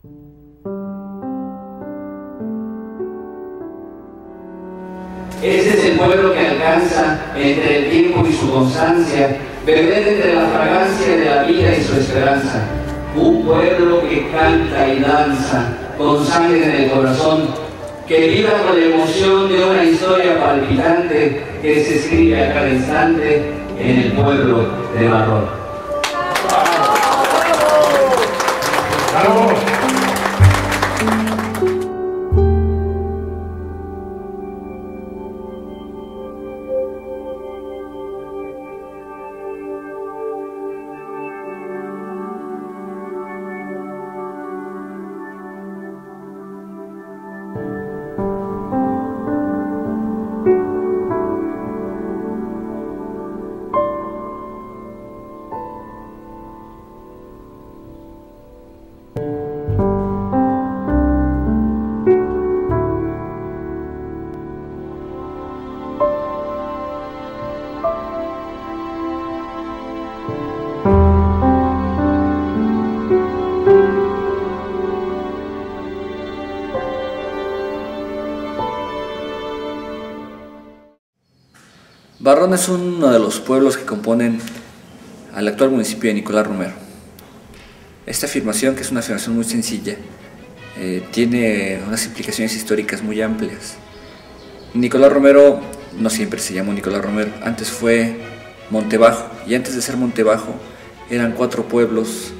Ese es el pueblo que alcanza, entre el tiempo y su constancia, beber entre la fragancia de la vida y su esperanza. Un pueblo que canta y danza con sangre en el corazón, que vibra con la emoción de una historia palpitante que se escribe a cada instante en el pueblo de Barrón. ¡Bravo! Barrón es uno de los pueblos que componen al actual municipio de Nicolás Romero. Esta afirmación, que es una afirmación muy sencilla, tiene unas implicaciones históricas muy amplias. Nicolás Romero no siempre se llamó Nicolás Romero, antes fue Montebajo, y antes de ser Montebajo eran 4 pueblos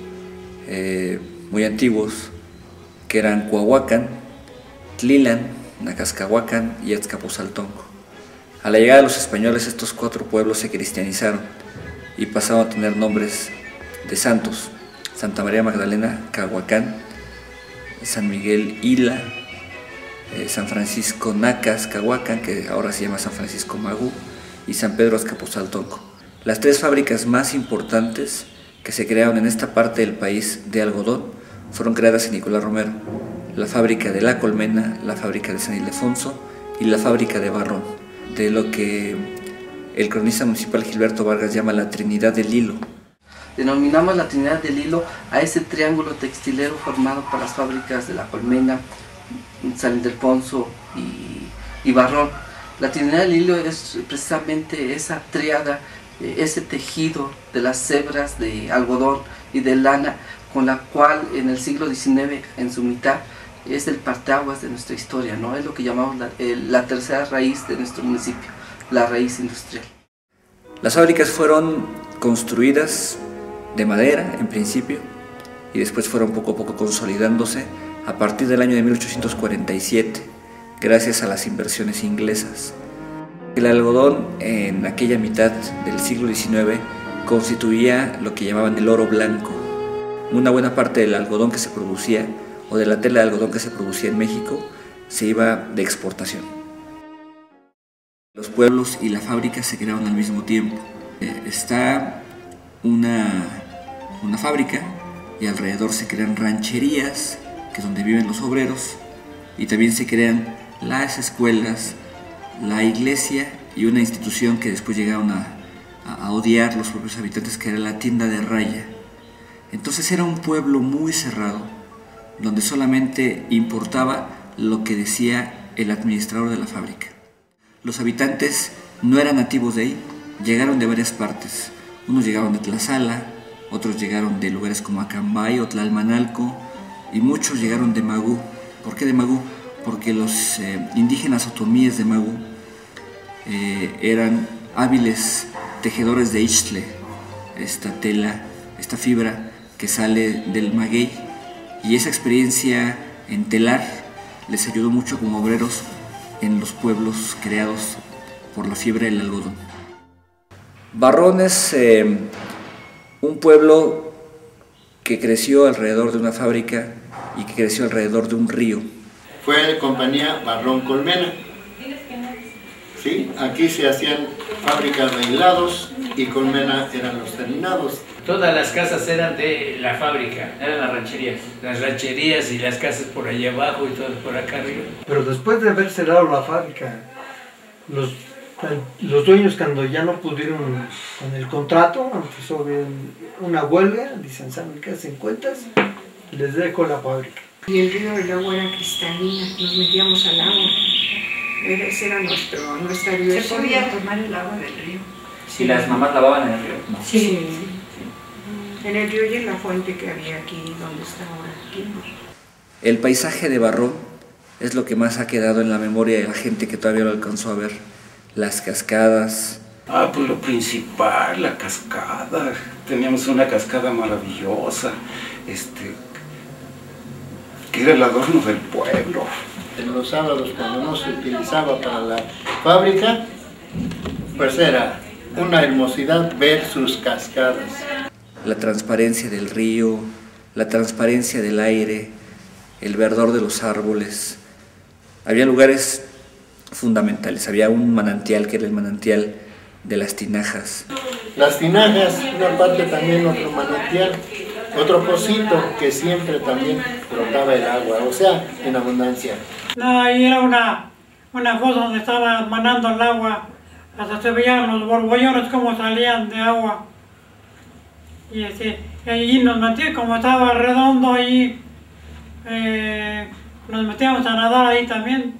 muy antiguos, que eran Coahuacan, Tlilan, Nacascahuacan y Azcapotzaltonco. A la llegada de los españoles, estos 4 pueblos se cristianizaron y pasaron a tener nombres de santos: Santa María Magdalena, Cahuacán, San Miguel Ila, San Francisco Nacas, Cahuacán, que ahora se llama San Francisco Magú, y San Pedro Azcapotzaltonco. Las 3 fábricas más importantes que se crearon en esta parte del país de algodón fueron creadas en Nicolás Romero: la fábrica de La Colmena, la fábrica de San Ildefonso y la fábrica de Barrón, de lo que el cronista municipal Gilberto Vargas llama la Trinidad del Hilo. Denominamos la Trinidad del Hilo a ese triángulo textilero formado por las fábricas de La Colmena, San Ildefonso y Barrón. La Trinidad del Hilo es precisamente esa triada, ese tejido de las hebras de algodón y de lana, con la cual en el siglo XIX, en su mitad, es el parteaguas de nuestra historia, ¿no? Es lo que llamamos la tercera raíz de nuestro municipio, la raíz industrial. Las fábricas fueron construidas de madera en principio y después fueron poco a poco consolidándose a partir del año de 1847, gracias a las inversiones inglesas. El algodón en aquella mitad del siglo XIX constituía lo que llamaban el oro blanco. Una buena parte del algodón que se producía, o de la tela de algodón que se producía en México, se iba de exportación. Los pueblos y la fábrica se crearon al mismo tiempo. Está una fábrica y alrededor se crean rancherías, que es donde viven los obreros, y también se crean las escuelas, la iglesia y una institución que después llegaron a odiar los propios habitantes, que era la tienda de raya. Entonces era un pueblo muy cerrado, donde solamente importaba lo que decía el administrador de la fábrica. Los habitantes no eran nativos de ahí, llegaron de varias partes. Unos llegaron de Tlaxcala, otros llegaron de lugares como Acambay o Tlalmanalco, y muchos llegaron de Magú. ¿Por qué de Magú? Porque los indígenas otomíes de Magú eran hábiles tejedores de ixtle, esta tela, esta fibra que sale del maguey, y esa experiencia en telar les ayudó mucho como obreros en los pueblos creados por la fiebre del algodón. Barrón es un pueblo que creció alrededor de una fábrica y que creció alrededor de un río. Fue compañía Barrón Colmena. Sí, aquí se hacían fábricas de hilados y Colmena eran los terminados. Todas las casas eran de la fábrica, eran las rancherías. Las rancherías y las casas por allá abajo y todas por acá arriba. Pero después de haber cerrado la fábrica, los dueños, cuando ya no pudieron con el contrato, empezó una huelga, dicen: ¿saben qué hacen cuentas? Les dejo la fábrica. Y el río, el agua era cristalina, nos metíamos al agua. Esa era nuestra diversión. ¿Se podía tomar el agua del río? Si las mamás lavaban en el río. No. Sí. En el río y en la fuente que había aquí, donde está ahora. Aquí, ¿no? El paisaje de Barrón es lo que más ha quedado en la memoria de la gente que todavía lo alcanzó a ver. Las cascadas. Pues lo principal, la cascada. Teníamos una cascada maravillosa, que era el adorno del pueblo. En los sábados, cuando no se utilizaba para la fábrica, pues era una hermosidad ver sus cascadas. La transparencia del río, la transparencia del aire, el verdor de los árboles. Había lugares fundamentales, había un manantial que era el manantial de las tinajas. Las tinajas, una parte también otro manantial, otro pocito que siempre también brotaba el agua, o sea, en abundancia. No, ahí era una fosa donde estaba manando el agua, hasta se veían los borbollones como salían de agua. Y allí nos metíamos, como estaba redondo ahí, nos metíamos a nadar ahí también.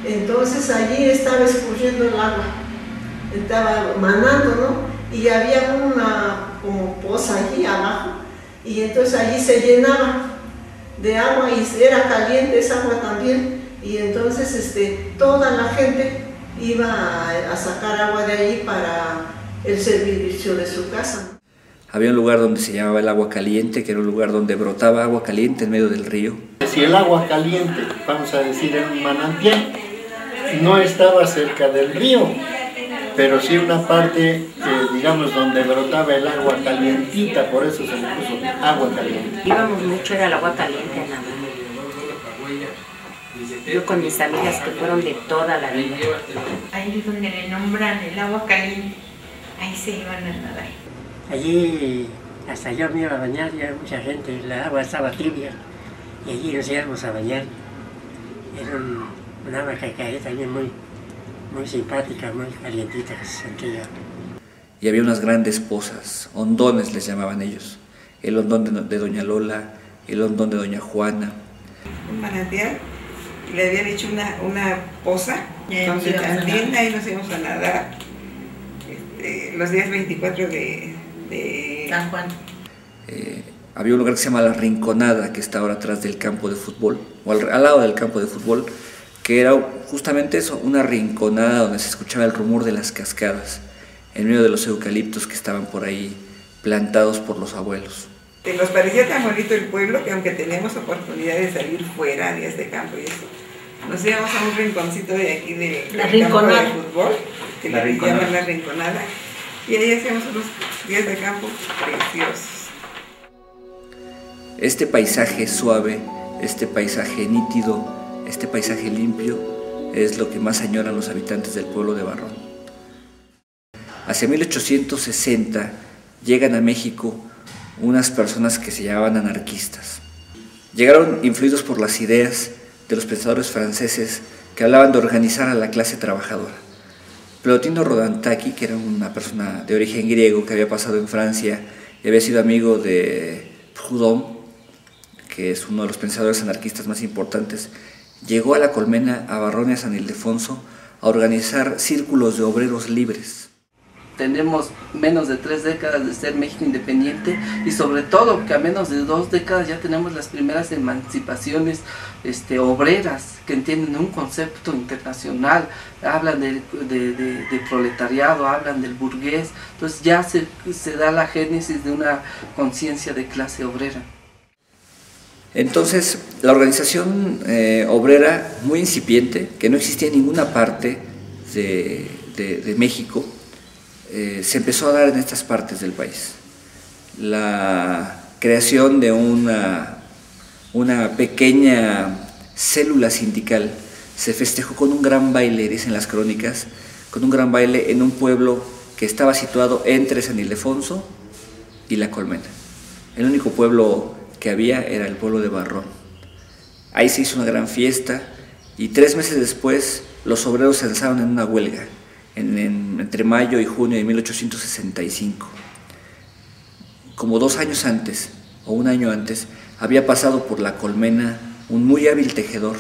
Entonces allí estaba escurriendo el agua, estaba manando, ¿no? Y había una como poza allí abajo, y entonces allí se llenaba de agua y era caliente esa agua también, y entonces toda la gente iba a sacar agua de allí para el servicio de su casa. Había un lugar donde se llamaba el agua caliente, que era un lugar donde brotaba agua caliente en medio del río. Si el agua caliente, vamos a decir, en un manantial, no estaba cerca del río, pero sí una parte, digamos, donde brotaba el agua calientita, por eso se le puso agua caliente. Íbamos mucho, era el agua caliente en la mano. Yo con mis amigas que fueron de toda la vida. Ahí es donde le nombran el agua caliente, ahí se iban a nadar. Allí hasta yo me iba a bañar, y había mucha gente, el agua estaba tibia y allí nos íbamos a bañar. Era un agua que caía también muy simpática, muy calientita que se sentía. Y había unas grandes pozas, hondones les llamaban ellos. El hondón de Doña Lola, el hondón de Doña Juana. Un manantial, le habían hecho una poza, donde también ahí nos íbamos a nadar los días 24 de San Juan. Había un lugar que se llama La Rinconada, que está ahora atrás del campo de fútbol, o al lado del campo de fútbol, que era justamente eso, una rinconada donde se escuchaba el rumor de las cascadas, en medio de los eucaliptos que estaban por ahí plantados por los abuelos. Nos parecía tan bonito el pueblo que aunque teníamos oportunidad de salir fuera, días de campo y eso, nos íbamos a un rinconcito de aquí del campo de fútbol, que le llaman La Rinconada, y ahí hacíamos unos días de campo preciosos. Este paisaje suave, este paisaje nítido, este paisaje limpio es lo que más añoran los habitantes del pueblo de Barrón. Hacia 1860 llegan a México unas personas que se llamaban anarquistas. Llegaron influidos por las ideas de los pensadores franceses que hablaban de organizar a la clase trabajadora. Plotino Rodantaki, que era una persona de origen griego que había pasado en Francia y había sido amigo de Proudhon, que es uno de los pensadores anarquistas más importantes, llegó a La Colmena, a Barrón y a San Ildefonso, a organizar círculos de obreros libres. Tenemos menos de 3 décadas de ser México independiente y sobre todo que a menos de 2 décadas ya tenemos las primeras emancipaciones obreras que entienden un concepto internacional, hablan de proletariado, hablan del burgués, entonces ya se da la génesis de una conciencia de clase obrera. Entonces, la organización obrera, muy incipiente, que no existía en ninguna parte de México, se empezó a dar en estas partes del país. La creación de una pequeña célula sindical se festejó con un gran baile, dicen las crónicas, con un gran baile en un pueblo que estaba situado entre San Ildefonso y La Colmena. El único pueblo que había era el pueblo de Barrón. Ahí se hizo una gran fiesta y 3 meses después los obreros se lanzaron en una huelga entre mayo y junio de 1865. Como 2 años antes o 1 año antes había pasado por La Colmena un muy hábil tejedor,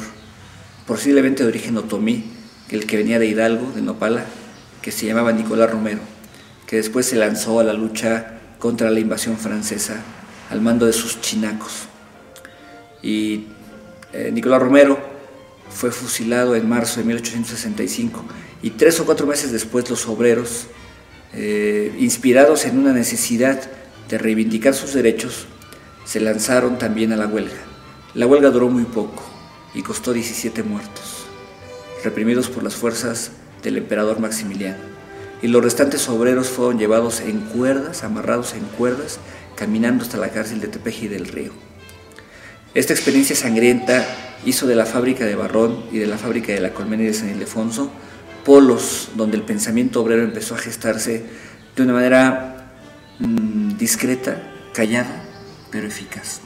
posiblemente de origen otomí, el que venía de Hidalgo, de Nopala, que se llamaba Nicolás Romero, que después se lanzó a la lucha contra la invasión francesa al mando de sus chinacos. Y Nicolás Romero fue fusilado en marzo de 1865, y 3 o 4 meses después los obreros, inspirados en una necesidad de reivindicar sus derechos, se lanzaron también a la huelga. La huelga duró muy poco y costó 17 muertos, reprimidos por las fuerzas del emperador Maximiliano, y los restantes obreros fueron llevados en cuerdas, amarrados en cuerdas, caminando hasta la cárcel de Tepeji del Río. Esta experiencia sangrienta hizo de la fábrica de Barrón y de la fábrica de La Colmena y de San Ildefonso polos donde el pensamiento obrero empezó a gestarse de una manera discreta, callada, pero eficaz.